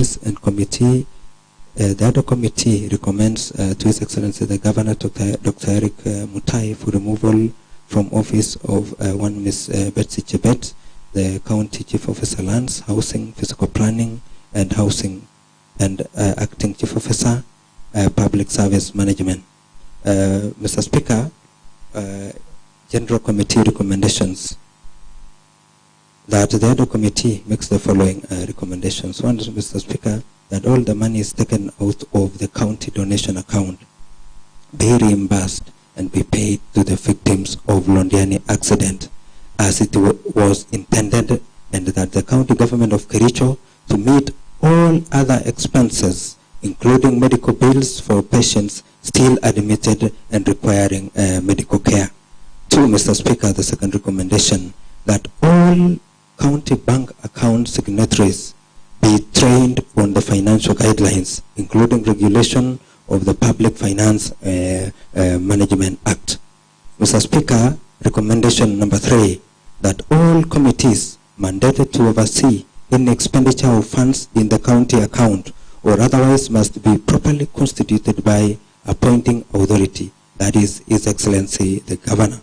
and committee, the other committee recommends to His Excellency the Governor Dr. Eric Mutai for removal from office of one Ms. Betsy Chebet, the County Chief Officer Lands, Housing, Physical Planning and Housing, and Acting Chief Officer Public Service Management. Mr. Speaker, General Committee recommendations. That the other committee makes the following recommendations. One is, Mr. Speaker, that all the money is taken out of the county donation account be reimbursed and be paid to the victims of Londiani accident as it was intended, and that the county government of Kericho to meet all other expenses, including medical bills for patients still admitted and requiring medical care. Two, Mr. Speaker, the second recommendation, that all county bank account signatories be trained on the financial guidelines, including regulation of the Public Finance Management Act. Mr. Speaker, recommendation number 3, that all committees mandated to oversee any expenditure of funds in the county account or otherwise must be properly constituted by appointing authority, that is His Excellency the Governor.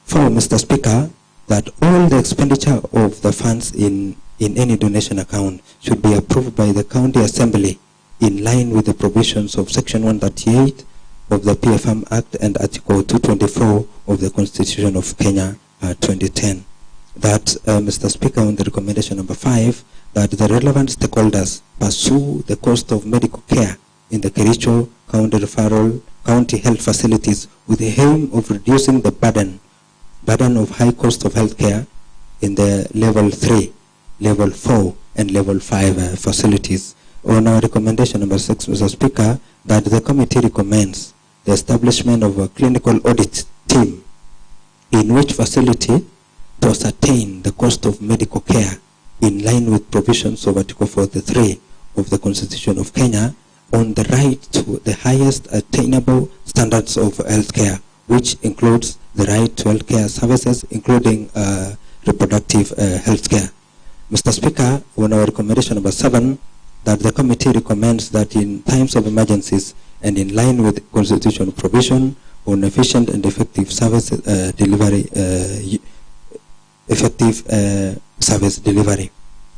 4, Mr. Speaker, that all the expenditure of the funds in any donation account should be approved by the County Assembly in line with the provisions of Section 138 of the PFM Act and Article 224 of the Constitution of Kenya 2010. That, Mr. Speaker, on the recommendation number 5, that the relevant stakeholders pursue the cost of medical care in the Kericho County Referral County Health Facilities with the aim of reducing the burden of high cost of health care in the level 3, level 4, and level 5 facilities. On our recommendation number 6, Mr. Speaker, that the committee recommends the establishment of a clinical audit team in which facility to ascertain the cost of medical care in line with provisions of Article 43 of the Constitution of Kenya on the right to the highest attainable standards of health care, which includes the right to health care services, including reproductive health care. Mr. Speaker, on our recommendation number 7, that the committee recommends that in times of emergencies and in line with constitutional provision on efficient and effective service delivery,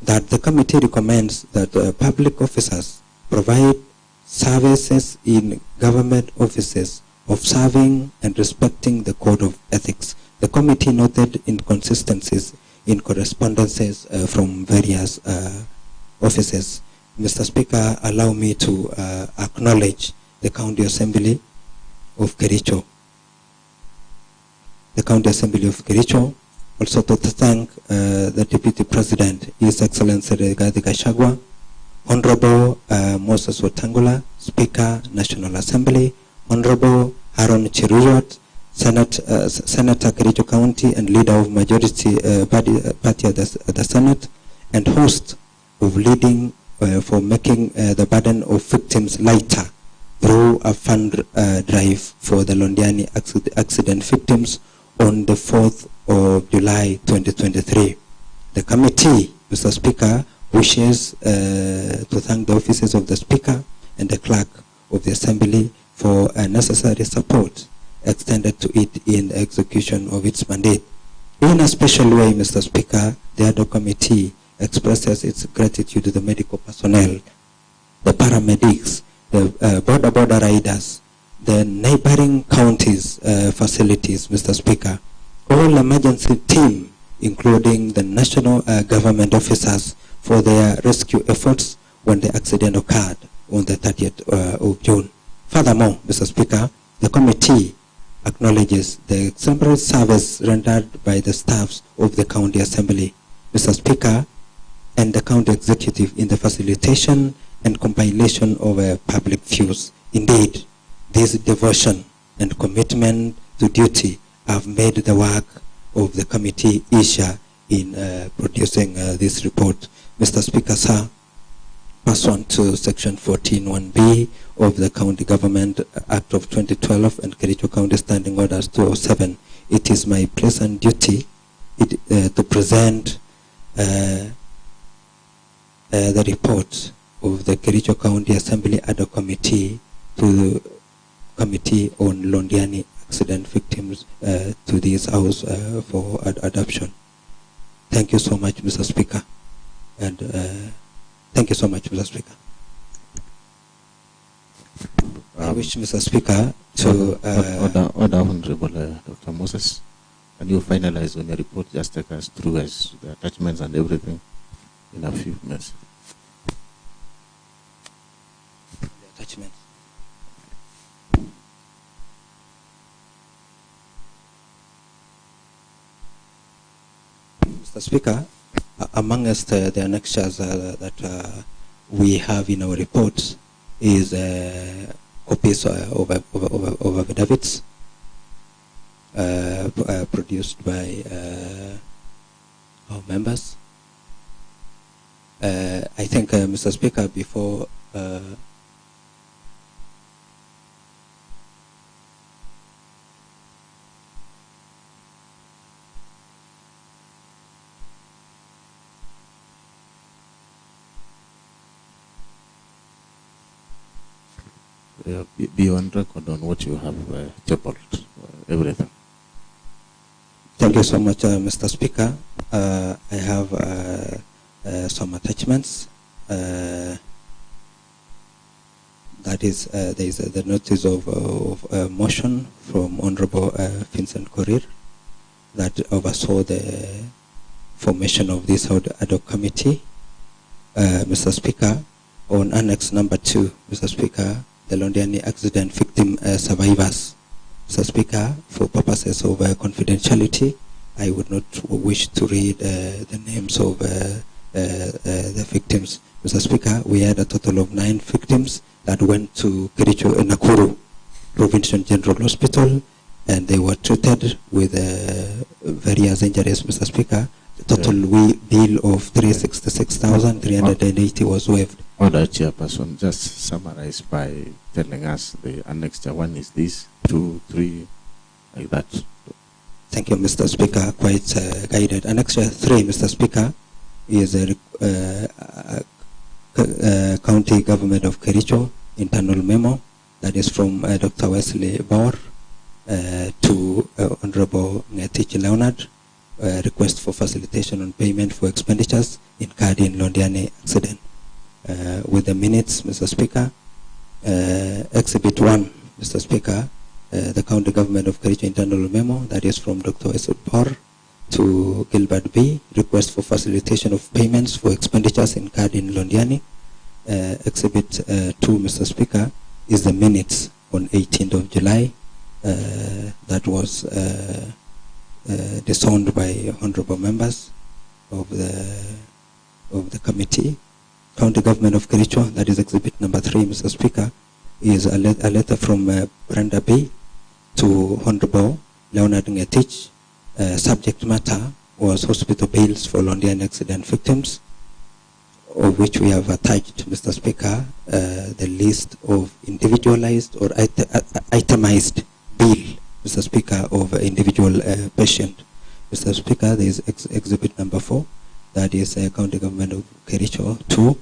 that the committee recommends that public officers provide services in government offices of serving and respecting the code of ethics. The committee noted inconsistencies in correspondences from various offices. Mr. Speaker, allow me to acknowledge the County Assembly of Kericho. The County Assembly of Kericho, also to thank the Deputy President, His Excellency Rigathi Gachagua, Honorable Moses Wetangula, Speaker, National Assembly, Honorable Aaron Cheruyot, Senator Kericho County and leader of majority party at the Senate, and host of leading for making the burden of victims lighter through a fund drive for the Londiani accident victims on the 4th of July 2023. The committee, Mr. Speaker, wishes to thank the offices of the Speaker and the Clerk of the Assembly for necessary support extended to it in the execution of its mandate. In a special way, Mr. Speaker, the other committee expresses its gratitude to the medical personnel, the paramedics, the border riders, the neighboring counties facilities, Mr. Speaker, all emergency team, including the national government officers, for their rescue efforts when the accident occurred on the 30th of June. Furthermore, Mr. Speaker, the committee acknowledges the exemplary service rendered by the staffs of the County Assembly, Mr. Speaker, and the County Executive in the facilitation and compilation of public views. Indeed, this devotion and commitment to duty have made the work of the committee easier in producing this report. Mr. Speaker, sir, pursuant to Section 14(1)(b) of the County Government Act of 2012 and Kericho County Standing Orders 207, it is my pleasant duty to present the report of the Kericho County Assembly Ad hoc Committee to the Committee on Londiani Accident Victims to this House for adoption. Thank you so much, Mr. Speaker. And thank you so much, Mr. Speaker. I wish, Mr. Speaker, to... Order, Honorable Dr. Moses. Can you finalize on your report? Just take us through as the attachments and everything in a few minutes. The attachments. Mr. Speaker, amongst the annexures that we have in our report is copies of affidavits produced by our members. I think, Mr. Speaker, before be on record on what you have tabled, everything. Thank you so much, Mr. Speaker. I have some attachments. That is, there is the notice of motion from Honorable Vincent Korir that oversaw the formation of this ad hoc committee. Mr. Speaker, on Annex number 2, Mr. Speaker, the Londiani accident victim survivors. Mr. Speaker, for purposes of confidentiality, I would not wish to read the names of the victims. Mr. Speaker, we had a total of 9 victims that went to Kericho Nakuru Provincial General Hospital, and they were treated with various injuries. Mr. Speaker, the total bill of 366,380 was waived. Order, Chairperson, just summarize by telling us the Annex 1 is this, 2, 3, like that. Thank you, Mr. Speaker. Quite guided. Annex 3, Mr. Speaker, is a County Government of Kericho internal memo that is from Dr. Wesley Bauer to Honorable Ngetich Leonard, request for facilitation on payment for expenditures incurred in Londiani accident. With the minutes, Mr. Speaker, Exhibit 1, Mr. Speaker, the County Government of Kericho internal memo that is from Dr. Wesley Bauer to Gilbert B, request for facilitation of payments for expenditures incurred in Londiani. Exhibit 2, Mr. Speaker, is the minutes on 18th of July that was disowned by honorable members of the committee. County Government of Kericho, that is exhibit number 3, Mr. Speaker, is a letter from Brenda B to Honorable Leonard Ngetich. Subject matter was hospital bills for Londiani accident victims, of which we have attached, Mr. Speaker, the list of individualized or itemized bill, Mr. Speaker, of individual patient. Mr. Speaker, there is exhibit number 4, that is County Government of Kericho 2.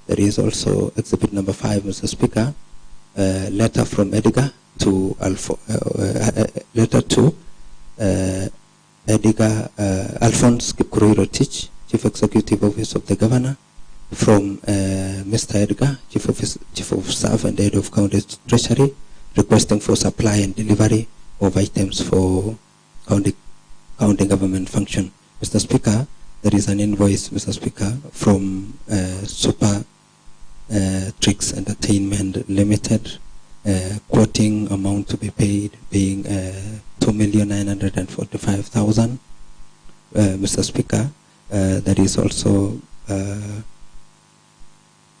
There is also exhibit number 5, Mr. Speaker, letter from Edgar to letter to Edgar Alphonse Kipkurui-Rotich, Chief Executive Office of the Governor, from Mr. Edgar, Chief of Staff and Head of County Treasury, requesting for supply and delivery of items for county government function. Mr. Speaker, there is an invoice, Mr. Speaker, from Super Tricks Entertainment Limited, quoting amount to be paid being 2,945,000. Mr. Speaker, there is also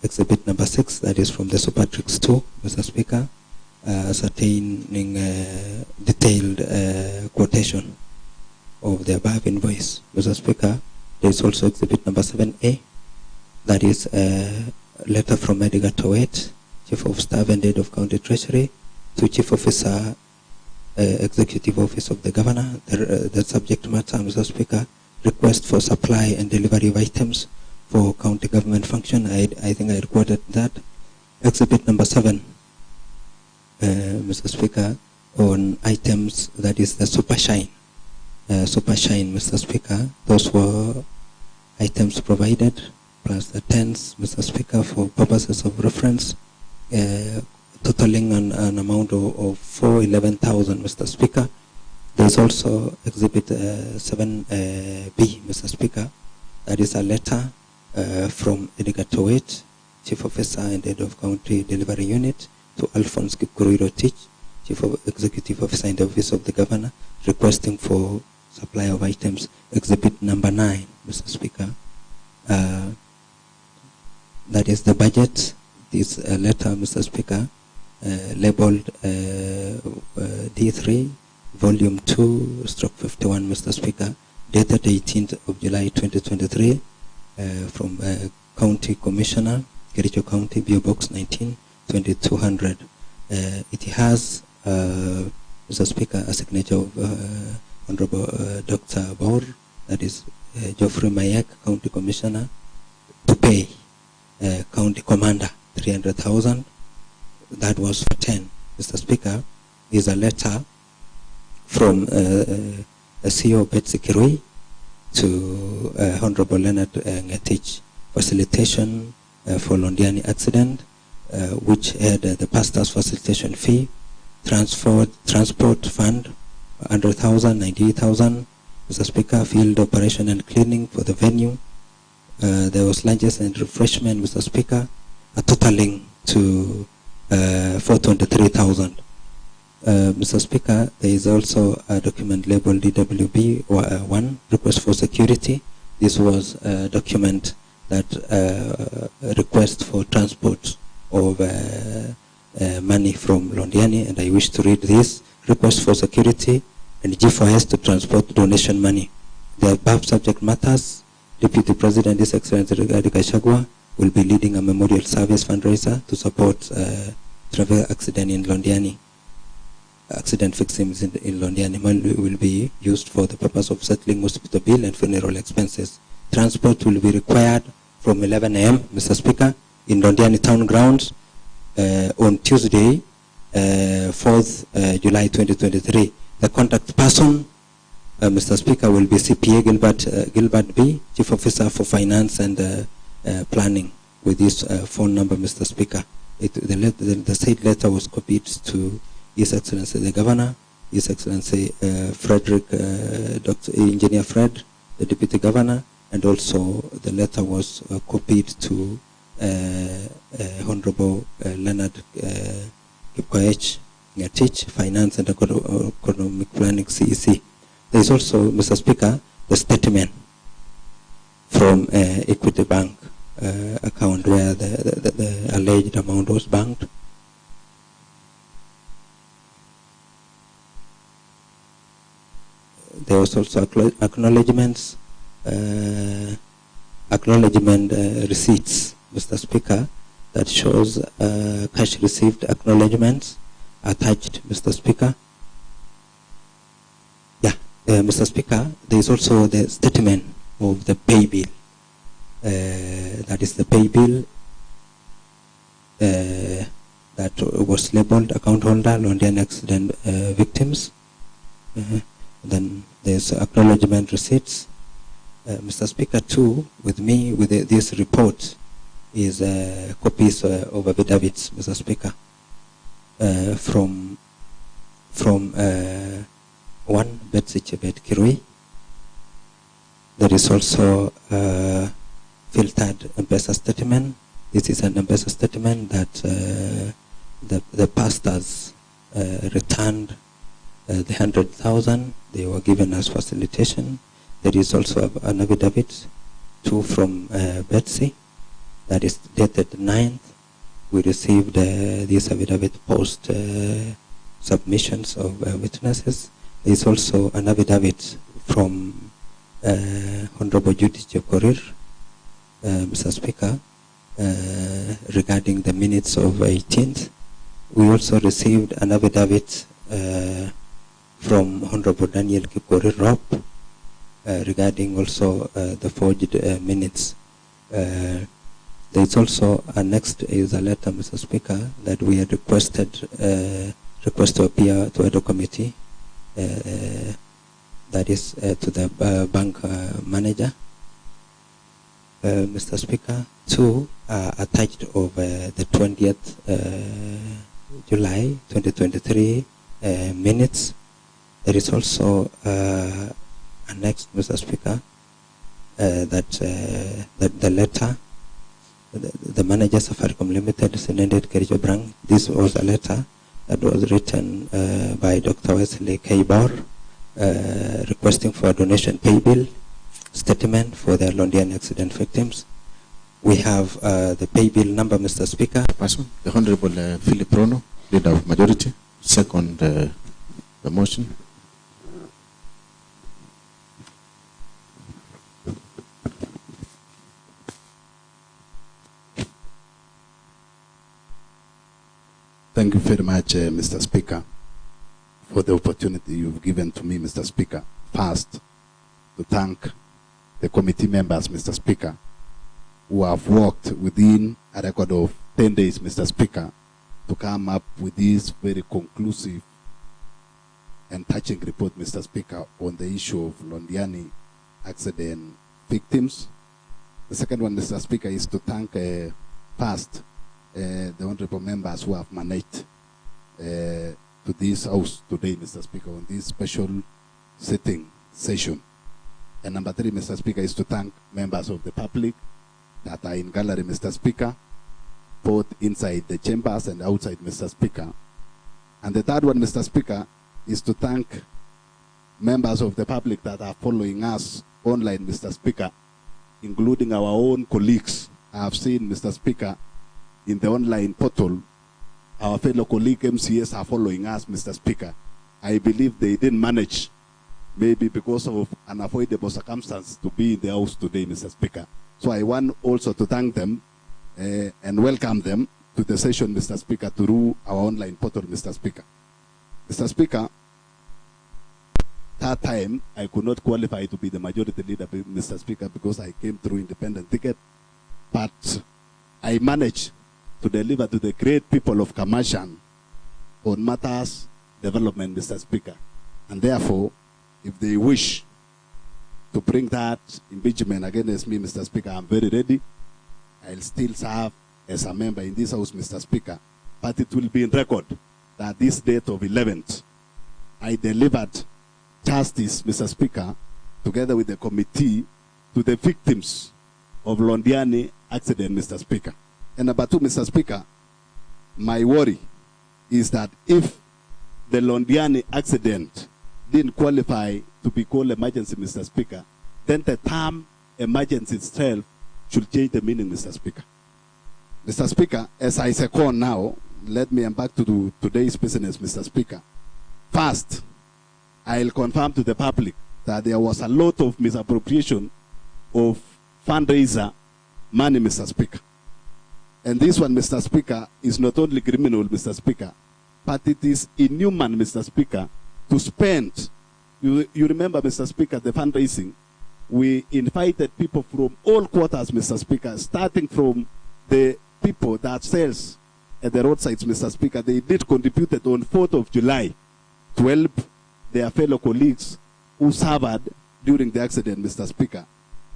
exhibit number 6, that is from the Super Tricks 2, Mr. Speaker, ascertaining detailed quotation of the above invoice. Mr. Speaker, there is also exhibit number 7A, that is a letter from Edgar Towet, Chief of Staff and Head of County Treasury, to Chief Officer, Executive Office of the Governor. The subject matter, Mr. Speaker, request for supply and delivery of items for county government function. I think I recorded that. Exhibit number 7, Mr. Speaker, on items, that is the super shine. Mr. Speaker, those were items provided, plus the tents, Mr. Speaker, for purposes of reference, totaling an amount of 411,000, Mr. Speaker. There's also Exhibit 7B, Mr. Speaker. That is a letter from Edgar Towet, Chief Officer and Head of County Delivery Unit, to Alphonse Kipkuriro Tich, Chief of Executive Officer in the Office of the Governor, requesting for supply of items. Exhibit number 9, Mr. Speaker. That is the budget. This letter, Mr. Speaker, labeled D3, Volume 2, Stroke 51, Mr. Speaker, dated 18th of July 2023, from County Commissioner, Kericho County, PO Box 19, 2200. It has, Mr. Speaker, a signature of Honorable Dr. Baur, that is Geoffrey Mayek, County Commissioner, to pay County Commander 300,000. That was for 10. Mr. Speaker, is a letter from CEO Betsy Kirui to Honorable Leonard Ngetich, facilitation for Londiani accident, which had the pastor's facilitation fee, transport fund, 100,000, 98,000. Mr. Speaker, field operation and cleaning for the venue. There was lunches and refreshment, Mr. Speaker, totaling to 423,000. Mr. Speaker, there is also a document labeled DWB 1, request for security. This was a document that request for transport of money from Londiani, and I wish to read this. Request for security and G4S to transport donation money. The above subject matters, Deputy President, His Excellency Rigathi Gachagua, will be leading a memorial service fundraiser to support travel accident in Londiani. Accident victims in Londiani. Money will be used for the purpose of settling hospital bill and funeral expenses. Transport will be required from 11 a.m., Mr. Speaker, in Londiani town grounds on Tuesday, 4th July 2023. The contact person, Mr. Speaker, will be CPA Gilbert B, Chief Officer for Finance and Planning, with this phone number, Mr. Speaker. The said letter was copied to His Excellency the Governor, His Excellency Frederick, Dr. Engineer Fred, the Deputy Governor, and also the letter was copied to Honorable Leonard Kipkoech Ngetich, Finance and Economic Planning, CEC. There is also, Mr. Speaker, the statement from Equity Bank account where the alleged amount was banked. There was also acknowledgements, receipts, Mr. Speaker, that shows cash received acknowledgements attached, Mr. Speaker. Yeah, Mr. Speaker, there is also the statement of the pay bill. That is the pay bill that was labeled account holder Londiani accident victims. Then there's acknowledgement receipts. Mr. Speaker, too, with me with this report is copies of affidavits, Mr. Speaker, from one Betsy Chebet Kirui. There is also filtered M-Pesa statement. This is an M-Pesa statement that the pastors returned the 100,000 they were given as facilitation. There is also an affidavit too from Betsy that is dated 9th. We received this affidavit post submissions of witnesses. There is also an affidavit from Honorable Judith Jokorir, Mr. Speaker, regarding the minutes of 18th. We also received an affidavit from Honorable Daniel Kipkorir Rob regarding also the forged minutes. There's also next is a letter, Mr. Speaker, that we had requested request to appear to the committee. That is to the bank manager. Mr. Speaker, two are attached of the 20th July 2023 minutes. There is also annexed, Mr. Speaker, that the letter, the manager Safaricom Limited, Senended Kericho Brang. This was a letter that was written by Dr. Wesley K. Bauer, requesting for a donation pay bill statement for the Londiani accident victims. We have the pay bill number, Mr. Speaker. Person, the Honorable Philip Rono, Leader of Majority, second the motion. Thank you very much, Mr. Speaker, for the opportunity you've given to me, Mr. Speaker. First, to thank the committee members, Mr. Speaker, who have worked within a record of 10 days, Mr. Speaker, to come up with this very conclusive and touching report, Mr. Speaker, on the issue of Londiani accident victims. The second one, Mr. Speaker, is to thank first the honorable members who have managed to this house today, Mr. Speaker, on this special sitting session. And number three, Mr. Speaker, is to thank members of the public that are in gallery, Mr. Speaker, both inside the chambers and outside, Mr. Speaker. And the third one, Mr. Speaker, is to thank members of the public that are following us online, Mr. Speaker, including our own colleagues. I have seen, Mr. Speaker, in the online portal, our fellow colleague MCS are following us, Mr. Speaker. I believe they didn't manage, maybe because of unavoidable circumstances, to be in the house today, Mr. Speaker. So I want also to thank them and welcome them to the session, Mr. Speaker, through our online portal, Mr. Speaker. Mr. Speaker, that time I could not qualify to be the majority leader, Mr. Speaker, because I came through independent ticket. But I managed to deliver to the great people of Kamashan on matters development, Mr. Speaker. And therefore, if they wish to bring that impeachment against me, Mr. Speaker, I'm very ready. I'll still serve as a member in this house, Mr. Speaker. But it will be in record that this date of 11th, I delivered justice, Mr. Speaker, together with the committee, to the victims of Londiani accident, Mr. Speaker. And number two, Mr. Speaker, my worry is that if the Londiani accident didn't qualify to be called emergency, Mr. Speaker, then the term emergency itself should change the meaning, Mr. Speaker. Mr. Speaker, as I second now, let me embark to today's business, Mr. Speaker. First, I'll confirm to the public that there was a lot of misappropriation of fundraiser money, Mr. Speaker. And this one, Mr. Speaker, is not only criminal, Mr. Speaker, but it is inhuman, Mr. Speaker, to spend. You remember, Mr. Speaker, the fundraising. We invited people from all quarters, Mr. Speaker, starting from the people that sells at the roadsides, Mr. Speaker. They did contributed on 4th of July to help their fellow colleagues who suffered during the accident, Mr. Speaker.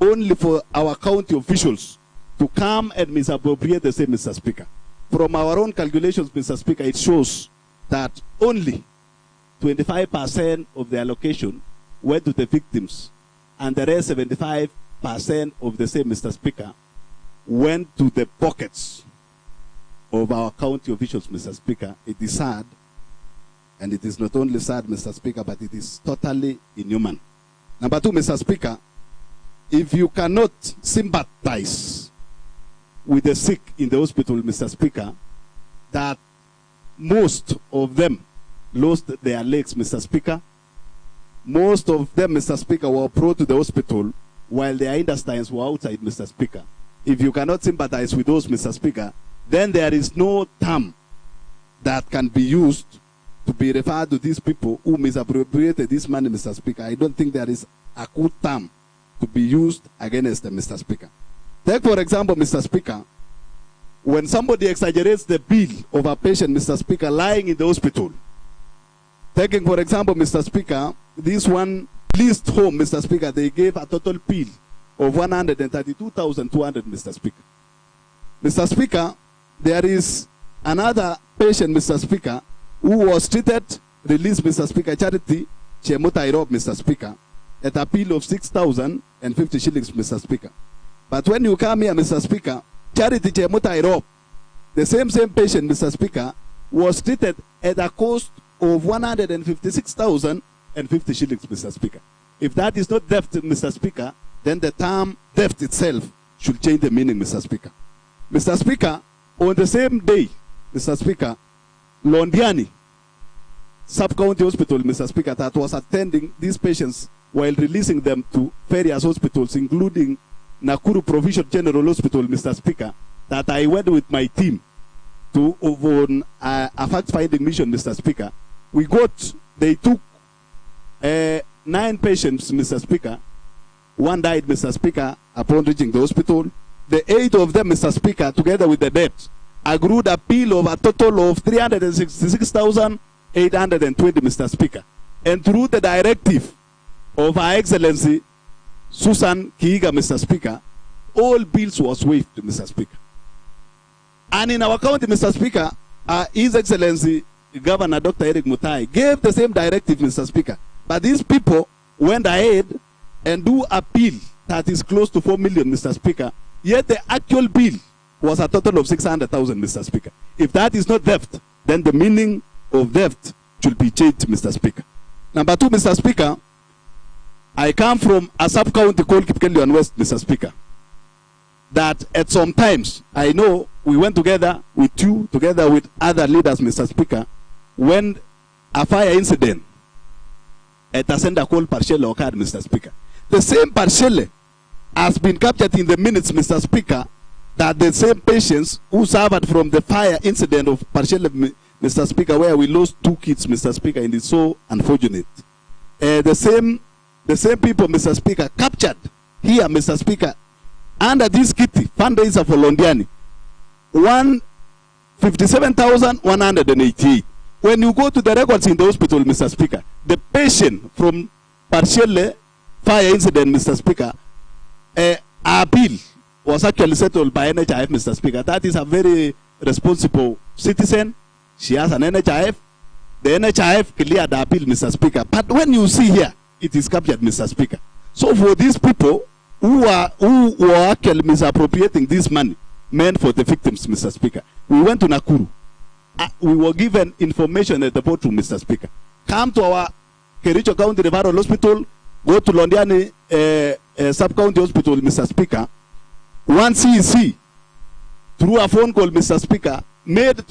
Only for our county officials to come and misappropriate the same, Mr. Speaker. From our own calculations, Mr. Speaker, it shows that only 25% of the allocation went to the victims, and the rest 75% of the same, Mr. Speaker, went to the pockets of our county officials, Mr. Speaker. It is sad, and it is not only sad, Mr. Speaker, but it is totally inhuman. Number two, Mr. Speaker, if you cannot sympathize with the sick in the hospital, Mr. Speaker, that most of them lost their legs, Mr. Speaker. Most of them, Mr. Speaker, were brought to the hospital while their intestines were outside, Mr. Speaker. If you cannot sympathize with those, Mr. Speaker, then there is no term that can be used to be referred to these people who misappropriated this money, Mr. Speaker. I don't think there is a good term to be used against them, Mr. Speaker. Take, for example, Mr. Speaker, when somebody exaggerates the bill of a patient, Mr. Speaker, lying in the hospital. Taking, for example, Mr. Speaker, this one leased home, Mr. Speaker, they gave a total bill of 132,200, Mr. Speaker. Mr. Speaker, there is another patient, Mr. Speaker, who was treated, released, Mr. Speaker, Charity Chemutai, Mr. Speaker, at a bill of 6,050 shillings, Mr. Speaker. But when you come here, Mr. Speaker, Charity Chemutai, the same patient, Mr. Speaker, was treated at a cost of 156,050 shillings, Mr. Speaker. If that is not theft, Mr. Speaker, then the term theft itself should change the meaning, Mr. Speaker. Mr. Speaker, on the same day, Mr. Speaker, Londiani Sub-County Hospital, Mr. Speaker, that was attending these patients while releasing them to various hospitals, including Nakuru Provincial General Hospital, Mr. Speaker, that I went with my team to on a fact-finding mission, Mr. Speaker. They took 9 patients, Mr. Speaker. 1 died, Mr. Speaker, upon reaching the hospital. The 8 of them, Mr. Speaker, together with the debt, accrued a bill of a total of 366,820, Mr. Speaker. And through the directive of Her Excellency Susan Kiiga, Mr. Speaker, all bills was waived, Mr. Speaker. And in our county, Mr. Speaker, His Excellency Governor Dr. Eric Mutai gave the same directive, Mr. Speaker. But these people went ahead and do a bill that is close to 4 million, Mr. Speaker. Yet the actual bill was a total of 600,000, Mr. Speaker. If that is not theft, then the meaning of theft should be changed, Mr. Speaker. Number 2, Mr. Speaker, I come from a sub-county called Kipkelion West, Mr. Speaker. That at some times, I know we went together with you, together with other leaders, Mr. Speaker, when a fire incident at a center called Parshele occurred, Mr. Speaker. The same Parshele has been captured in the minutes, Mr. Speaker, that the same patients who suffered from the fire incident of Parshele, Mr. Speaker, where we lost 2 kids, Mr. Speaker, and it's so unfortunate. The same people, Mr. Speaker, captured here, Mr. Speaker, under this kitty fundraiser for Londiani, 157,188. When you go to the records in the hospital, Mr. Speaker, the patient from Parshele fire incident, Mr. Speaker, our bill was actually settled by NHIF, Mr. Speaker. That is a very responsible citizen. She has an NHIF. The NHIF cleared our bill, Mr. Speaker. But when you see here, it is captured, Mr. Speaker. So for these people who were actually misappropriating this money meant for the victims, Mr. Speaker, we went to Nakuru. We were given information at the boardroom, Mr. Speaker. Come to our Kericho County Referral Hospital, go to Londiani Sub-County Hospital, Mr. Speaker. One CEC, through a phone call, Mr. Speaker, made those